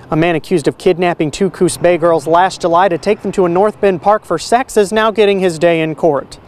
A man accused of kidnapping two Coos Bay girls last July to take them to a North Bend park for sex is now getting his day in court.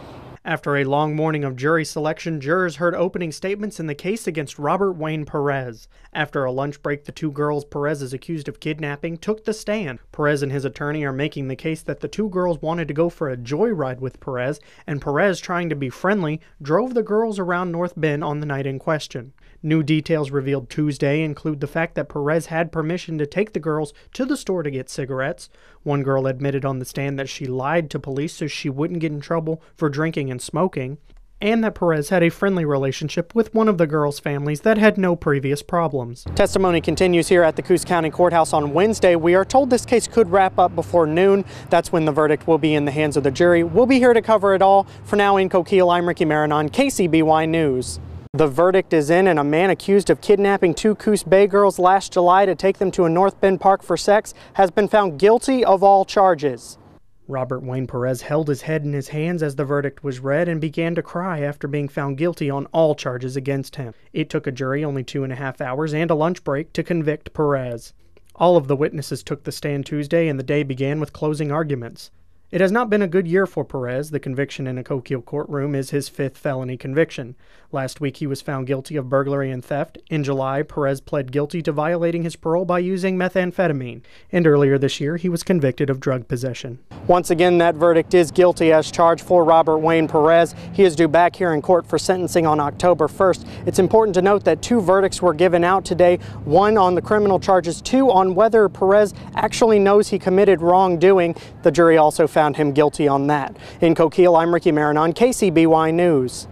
After a long morning of jury selection, jurors heard opening statements in the case against Robert Wayne Perez. After a lunch break, the two girls Perez is accused of kidnapping took the stand. Perez and his attorney are making the case that the two girls wanted to go for a joyride with Perez, and Perez, trying to be friendly, drove the girls around North Bend on the night in question. New details revealed Tuesday include the fact that Perez had permission to take the girls to the store to get cigarettes. One girl admitted on the stand that she lied to police so she wouldn't get in trouble for drinking and smoking, and that Perez had a friendly relationship with one of the girls' families that had no previous problems. Testimony continues here at the Coos County Courthouse on Wednesday. We are told this case could wrap up before noon. That's when the verdict will be in the hands of the jury. We'll be here to cover it all. For now, in Coquille, I'm Ricky Maranon, Kcby News. The verdict is in, and a man accused of kidnapping two Coos Bay girls last July to take them to a North Bend park for sex has been found guilty of all charges. Robert Wayne Perez held his head in his hands as the verdict was read and began to cry after being found guilty on all charges against him. It took a jury only 2.5 hours and a lunch break to convict Perez. All of the witnesses took the stand Tuesday, and the day began with closing arguments. It has not been a good year for Perez. The conviction in a Coquille courtroom is his 5th felony conviction. Last week, he was found guilty of burglary and theft. In July, Perez pled guilty to violating his parole by using methamphetamine. And earlier this year, he was convicted of drug possession. Once again, that verdict is guilty as charged for Robert Wayne Perez. He is due back here in court for sentencing on October 1st. It's important to note that 2 verdicts were given out today, one on the criminal charges, 2 on whether Perez actually knows he committed wrongdoing. The jury also found him guilty on that. In Coquille, I'm Ricky Maranon, Kcby News.